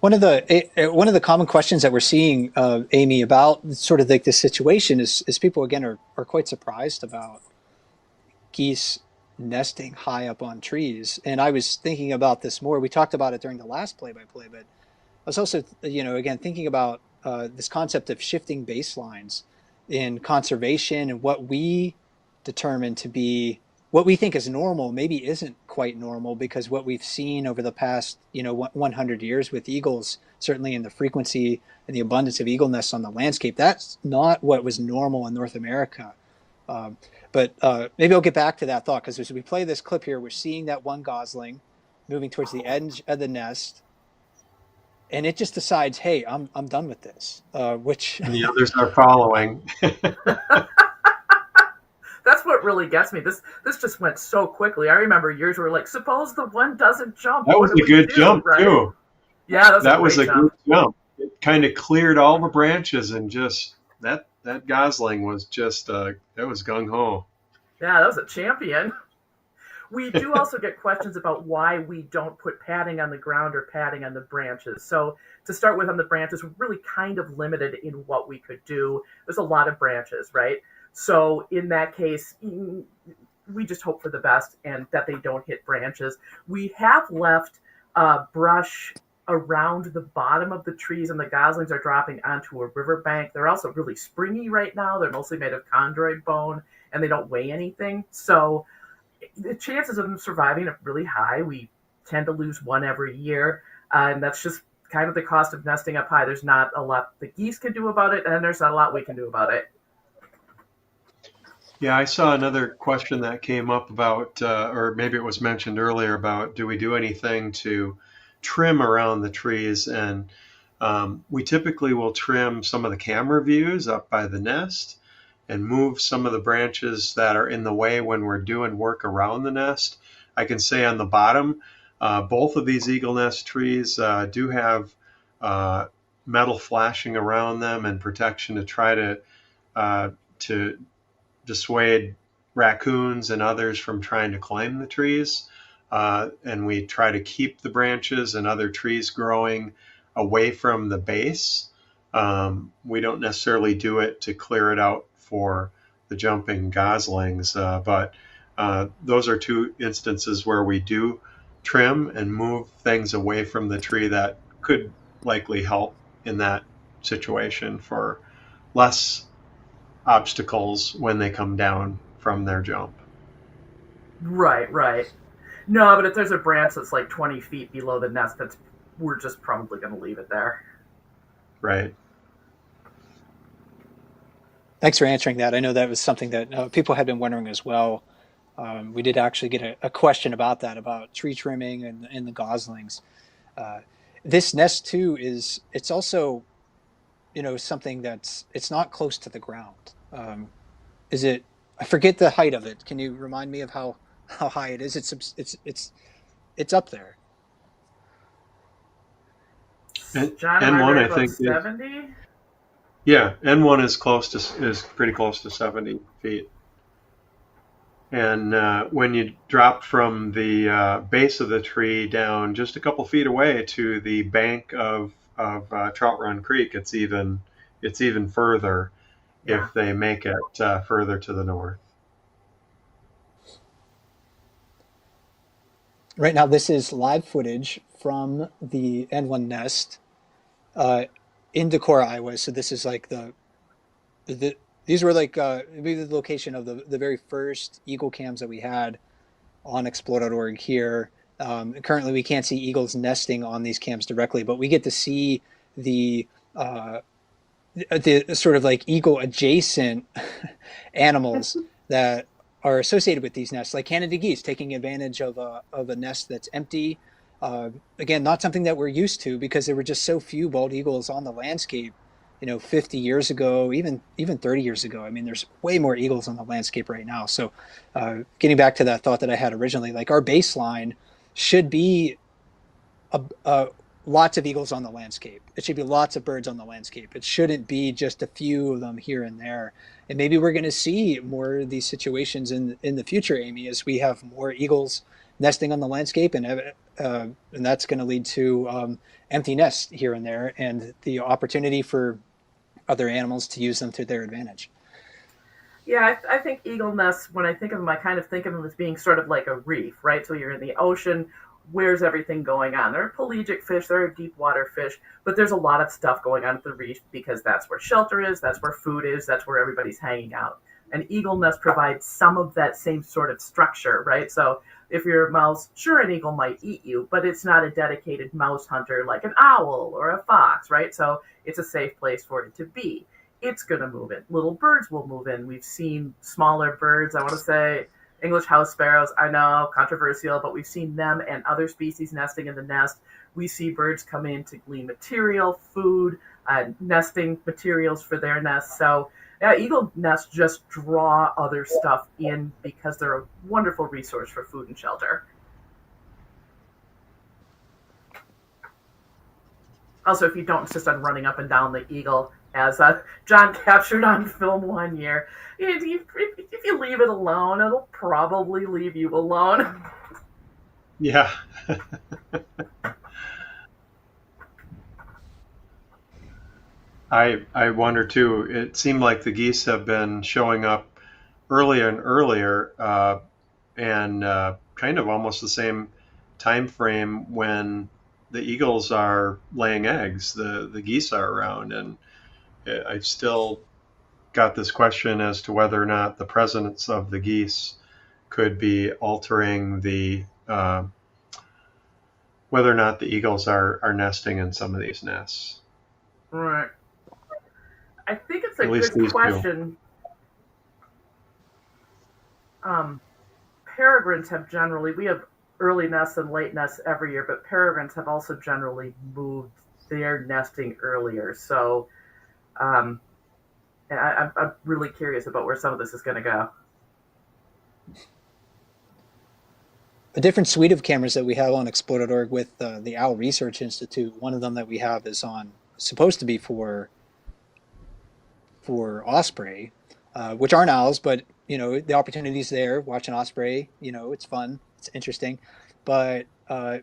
One of the common questions that we're seeing, Amy, about sort of like this situation is people again are quite surprised about geese nesting high up on trees. And I was thinking about this more. We talked about it during the last play-by-play, but I was also, again, thinking about this concept of shifting baselines in conservation and what we determine to be what we think is normal maybe isn't quite normal because what we've seen over the past 100 years with eagles, certainly in the frequency and the abundance of eagle nests on the landscape, that's not what was normal in North America. But maybe I'll get back to that thought because as we play this clip here, we're seeing that one gosling moving towards the edge of the nest, and it just decides, hey, I'm done with this. Which And the others are following. That's what really gets me. This just went so quickly. I remember years where like, suppose the one doesn't jump. That What was do a we good do, jump right? too. Yeah, That was a jump. good jump. It kind of cleared all the branches and just that gosling was just that was gung ho. Yeah, that was a champion. We do also get questions about why we don't put padding on the ground or padding on the branches. So to start with on the branches, we're really kind of limited in what we could do. There's a lot of branches, right? So in that case, we just hope for the best and that they don't hit branches. We have left brush around the bottom of the trees, and the goslings are dropping onto a riverbank. They're also really springy right now. They're mostly made of chondroid bone, and they don't weigh anything. So the chances of them surviving are really high. We tend to lose one every year, and that's just kind of the cost of nesting up high. There's not a lot the geese can do about it, and there's not a lot we can do about it. Yeah, I saw another question that came up about, or maybe it was mentioned earlier about, do we do anything to trim around the trees? And we typically will trim some of the camera views up by the nest and move some of the branches that are in the way when we're doing work around the nest. I can say on the bottom, both of these eagle nest trees do have metal flashing around them and protection to try to dissuade raccoons and others from trying to climb the trees. And we try to keep the branches and other trees growing away from the base. We don't necessarily do it to clear it out for the jumping goslings, but those are two instances where we do trim and move things away from the tree that could likely help in that situation for less obstacles when they come down from their jump. Right, right. No, but if there's a branch that's like 20 feet below the nest, we're just probably going to leave it there. Right. Thanks for answering that. I know that was something that people had been wondering as well. We did actually get a question about that, about tree trimming and the goslings. Uh, this nest too it's also something it's not close to the ground. Is it I forget the height of it. Can you remind me of how high it is? It's up there. John, am I N1, right I about think, is, 70? yeah, N1 is is pretty close to 70 feet. And when you drop from the base of the tree down just a couple feet away to the bank of Trout Run Creek, it's even further Yeah. if they make it further to the north. Right now, this is live footage from the N1 nest uh, in Decorah, Iowa. So this is like the these were like maybe the location of the very first eagle cams that we had on explore.org here. Currently, we can't see eagles nesting on these cams directly, but we get to see the uh, the sort of like eagle adjacent animals that are associated with these nests, like Canada geese taking advantage of a nest that's empty. Again, not something that we're used to because there were just so few bald eagles on the landscape. 50 years ago, even 30 years ago. I mean, there's way more eagles on the landscape right now. So, getting back to that thought that I had originally, like our baseline should be a lots of eagles on the landscape. It should be lots of birds on the landscape. It shouldn't be just a few of them here and there. And maybe we're going to see more of these situations in the future, Amy, as we have more eagles nesting on the landscape, and that's going to lead to empty nests here and there, and the opportunity for other animals to use them to their advantage. Yeah, I think eagle nests, when I think of them, I kind of think of them as being sort of like a reef, right? So you're in the ocean. Where's everything going on? There are pelagic fish, there are deep water fish, but there's a lot of stuff going on at the reef because that's where shelter is, that's where food is, that's where everybody's hanging out. An eagle nest provides some of that same sort of structure, right? So if you're a mouse, sure, an eagle might eat you, but it's not a dedicated mouse hunter like an owl or a fox, right? So it's a safe place for it to be. It's going to move in. Little birds will move in. We've seen smaller birds. I want to say English house sparrows. I know, controversial, but we've seen them and other species nesting in the nest. We see birds come in to glean material, food, nesting materials for their nests. So yeah, eagle nests just draw other stuff in because they're a wonderful resource for food and shelter. Also, if you don't insist on running up and down the eagle, as John captured on film one year, if you leave it alone, it'll probably leave you alone. Yeah. I wonder too. It seemed like the geese have been showing up earlier and earlier, and kind of almost the same time frame when the eagles are laying eggs. The geese are around, and I've still got this question as to whether or not the presence of the geese could be altering the whether or not the eagles are nesting in some of these nests. Right. I think it's a At least good these two. question. Um, Peregrines have generally, we have early nests and late nests every year, but peregrines have also generally moved their nesting earlier. So um, I'm really curious about where some of this is going to go. A different suite of cameras that we have on explore.org with the Owl Research Institute. One of them that we have is on supposed to be for osprey, which aren't owls, but the opportunity's there. Watching osprey, it's fun, it's interesting. But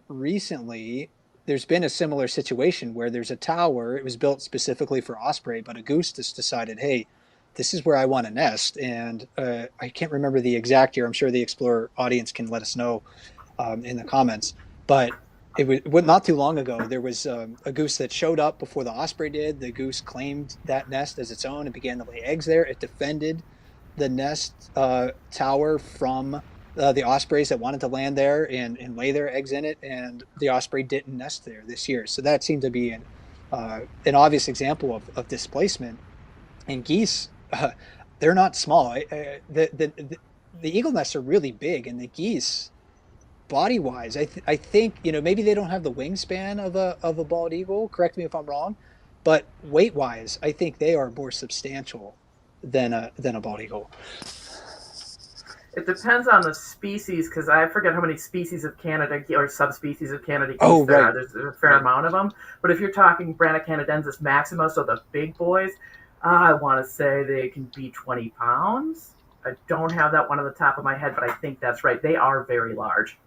recently, there's been a similar situation where there's a tower. It was built specifically for osprey, but a goose just decided, hey, this is where I want to nest. And I can't remember the exact year. I'm sure the Explorer audience can let us know in the comments. But it was not too long ago. There was a goose that showed up before the osprey did. The goose claimed that nest as its own and began to lay eggs there. It defended the nest tower from the ospreys that wanted to land there and lay their eggs in it. And the osprey didn't nest there this year. So that seemed to be an obvious example of displacement. And geese, they're not small. The eagle nests are really big, and the geese, body wise, I think maybe they don't have the wingspan of a bald eagle. Correct me if I'm wrong, but weight wise, I think they are more substantial than a bald eagle. It depends on the species because I forget how many species of Canada or subspecies of Canada geese Oh, there right, are. There's a fair right. amount of them. But if you're talking Brannocanadensis maxima, so the big boys, I want to say they can be 20 pounds. I don't have that one on the top of my head, but I think that's right. They are very large.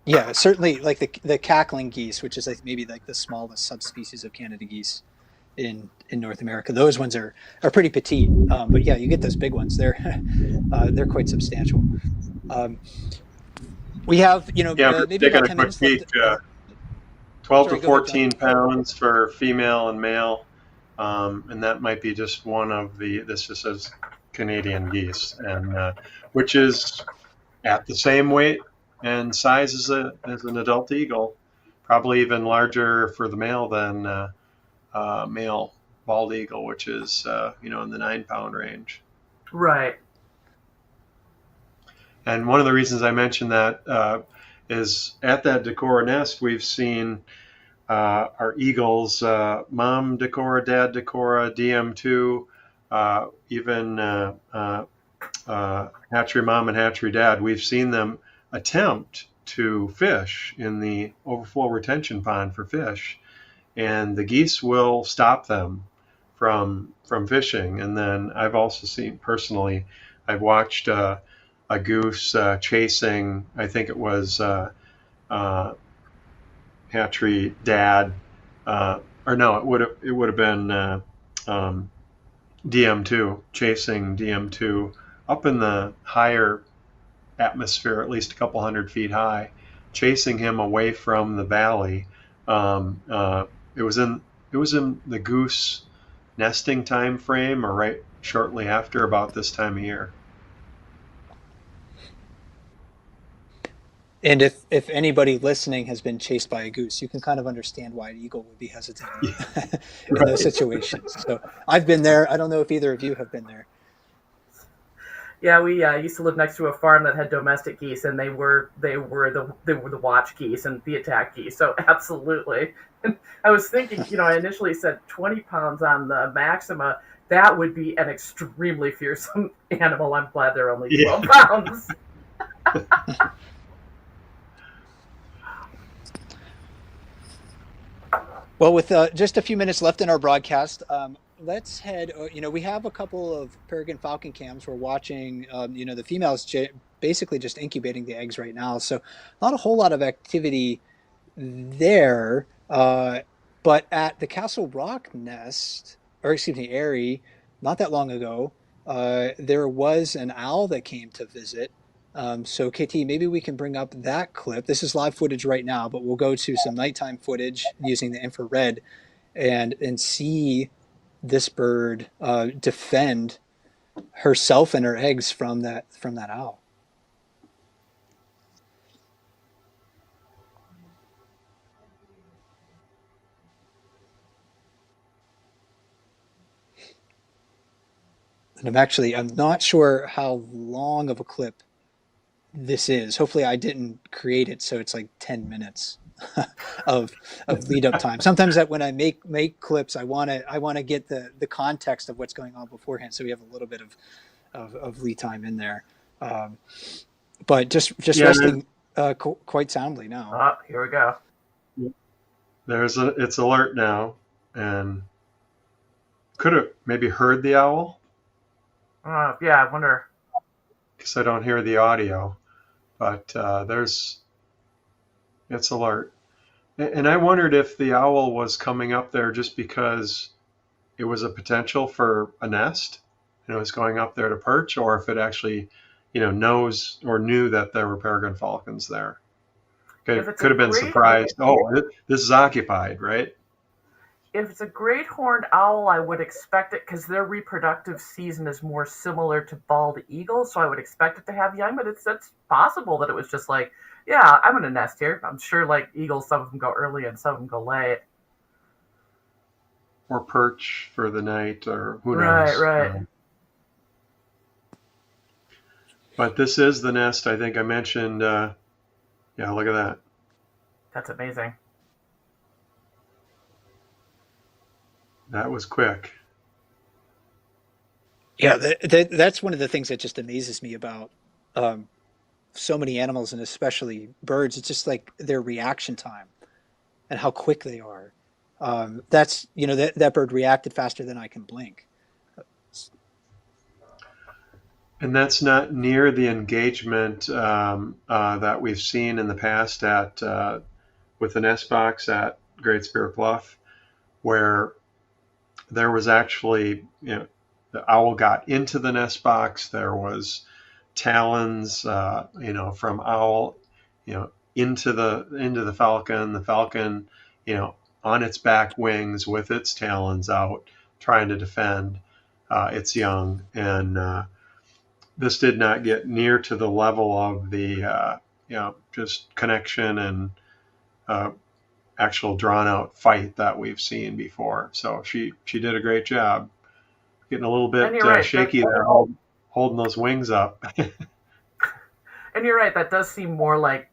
Yeah, certainly like the cackling geese, which is like maybe like the smallest subspecies of Canada geese in North America. Those ones are pretty petite, but yeah, you get those big ones. They're quite substantial. Um, we have Yeah, I'm just maybe taking about a 10 quick minutes left. peek. 12 to Sorry, go ahead, John. 14 pounds for female and male, and that might be just one of the. This just says Canadian geese, and which is at the same weight and size as an adult eagle, probably even larger for the male than male bald eagle, which is in the 9 pound range. Right. And one of the reasons I mentioned that is at that Decorah nest we've seen our eagles, mom Decorah, dad Decorah, DM2, even hatchery mom and hatchery dad. We've seen them attempt to fish in the overflow retention pond for fish, and the geese will stop them from fishing. And then I've also seen personally, I've watched a goose chasing. I think it was uh, hatchery dad, or no, it would have been DM2 chasing DM2 up in the higher atmosphere, at least a couple 100 feet high, chasing him away from the valley. Um, uh, it was in the goose nesting time frame, or right shortly after about this time of year. And if anybody listening has been chased by a goose, you can kind of understand why an eagle would be hesitant Yeah, in those right. situations. So I've been there. I don't know if either of you have been there. Yeah, we used to live next to a farm that had domestic geese, and they were the watch geese and the attack geese. So absolutely, and I was thinking, I initially said 20 pounds on the maxima. That would be an extremely fearsome animal. I'm glad they're only Yeah. 12 pounds. Well, with just a few minutes left in our broadcast, let's head. We have a couple of peregrine falcon cams. We're watching. The females basically just incubating the eggs right now, so not a whole lot of activity there. But at the Castle Rock nest, or excuse me, Airy, not that long ago, there was an owl that came to visit. So KT, maybe we can bring up that clip. This is live footage right now, but we'll go to some nighttime footage using the infrared and see this bird defend herself and her eggs from that owl. And I'm not sure how long of a clip this is. Hopefully I didn't create it so it's like 10 minutes of lead up time. Sometimes that when I make clips, I want to get the context of what's going on beforehand, so we have a little bit of lead time in there. Um, but just Yeah, and resting quite soundly now. Oh, here we go. it's alert now, and could have maybe heard the owl Yeah, I wonder. because I don't hear the audio, but it's alert. And I wondered if the owl was coming up there just because it was a potential for a nest and it was going up there to perch, or if it actually, knows or knew that there were peregrine falcons there. If Could it's a have been great surprised. Oh, this is occupied, right? if it's a great horned owl, I would expect it because their reproductive season is more similar to bald eagles, so I would expect it to have young. But it's possible that it was just like, yeah, I'm in a nest here. I'm sure, like eagles, some of them go early and some of them go late. Or perch for the night, or who Right, knows. right. But this is the nest I think I mentioned. Yeah, look at that. That's amazing. That was quick. Yeah, that's one of the things that just amazes me about um, so many animals and especially birds. It's just like their reaction time and how quick they are. That's that bird reacted faster than I can blink. And that's not near the engagement that we've seen in the past at with the nest box at Great Spirit Bluff, where there was actually, the owl got into the nest box. There was talons, from owl, into the falcon. The falcon, on its back wings with its talons out, trying to defend its young. And this did not get near to the level of the, just connection and uh, actual drawn out fight that we've seen before. So she did a great job. Getting a little And bit you're right. shaky there, holding those wings up. And you're right. That does seem more like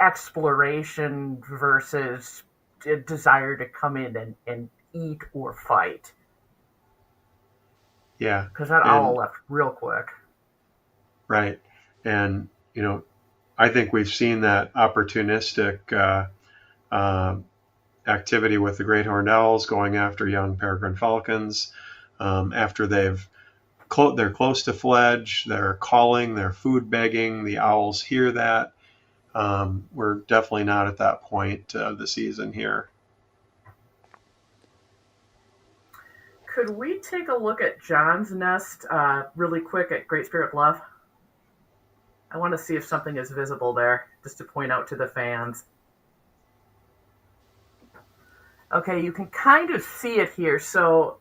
exploration versus a desire to come in and eat or fight. Yeah, Because that owl and left real quick. right, and I think we've seen that opportunistic uh, activity with the great horned owls going after young peregrine falcons after they're close to fledge, they're calling, they're food begging. The owls hear that. We're definitely not at that point of the season here. Could we take a look at John's nest really quick at Great Spirit Bluff? I want to see if something is visible there, just to point out to the fans. Okay, you can kind of see it here. So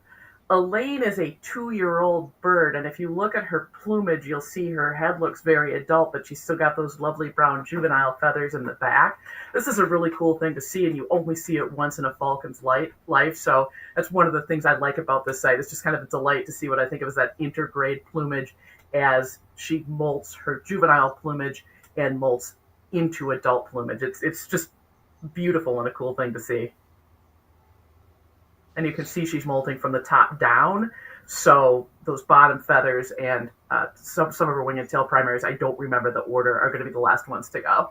Elaine is a 2-year-old bird, and if you look at her plumage, you'll see her head looks very adult, but she's still got those lovely brown juvenile feathers in the back. This is a really cool thing to see, and you only see it once in a falcon's life. So that's one of the things I like about this site. It's just kind of a delight to see what I think of as that intergrade plumage as she molts her juvenile plumage and molts into adult plumage. It's just beautiful and a cool thing to see. And you can see she's molting from the top down. So those bottom feathers and some of her wing and tail primaries, I don't remember the order, are going to be the last ones to go.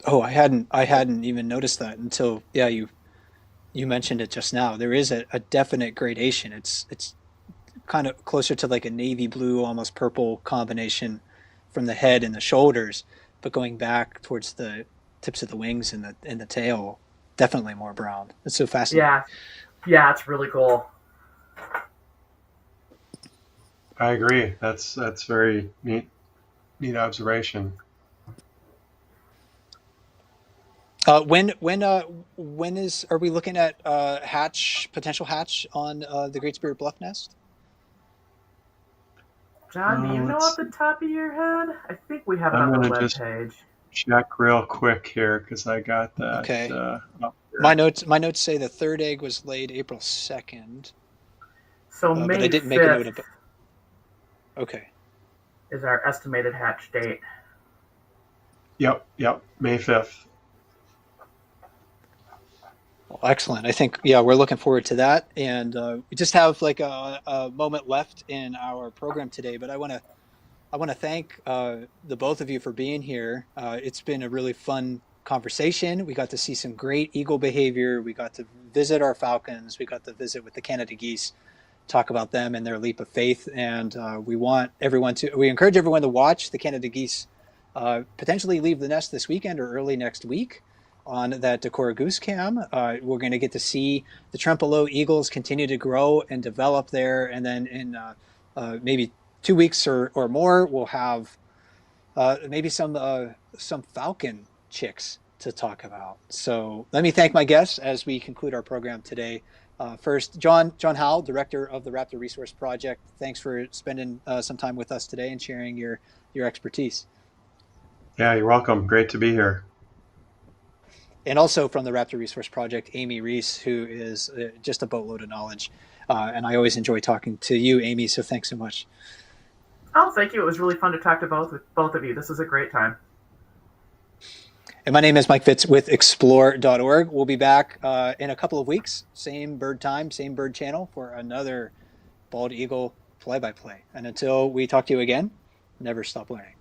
Oh, I hadn't even noticed that until you mentioned it just now. There is a definite gradation. It's kind of closer to like a navy blue, almost purple combination from the head and the shoulders, but going back towards the tips of the wings and the tail, definitely more brown. It's so fascinating. Yeah, yeah, it's really cool. I agree. That's very neat observation. When is are we looking at potential hatch on the Great Spirit Bluff nest? John, do you know off Let's the see. top of your head? I think we have it I'm on the gonna web just page. check real quick here because I got that Okay. up My here. notes say the third egg was laid April 2nd, So but I May didn't make a note 5th of it. Okay. is our estimated hatch date. Yep, May 5th. Well, excellent. I think we're looking forward to that, and we just have like a moment left in our program today. But I want to thank the both of you for being here. It's been a really fun conversation. We got to see some great eagle behavior. We got to visit our falcons. We got to visit with the Canada geese, talk about them and their leap of faith. And we encourage everyone to watch the Canada geese potentially leave the nest this weekend or early next week on that Decorah goose cam. We're going to get to see the Trempealeau eagles continue to grow and develop there. And then in maybe 2 weeks or more, we'll have maybe some falcon chicks to talk about. So let me thank my guests as we conclude our program today. First, John Howell, director of the Raptor Resource Project. Thanks for spending some time with us today and sharing your expertise. Yeah, you're welcome. Great to be here. And also from the Raptor Resource Project, Amy Reese, who is just a boatload of knowledge. And I always enjoy talking to you, Amy. So thanks so much. Oh, thank you. It was really fun to talk to both of you. This was a great time. And my name is Mike Fitz with explore.org. We'll be back in a couple of weeks, same bird time, same bird channel, for another bald eagle play-by-play. And until we talk to you again, never stop learning.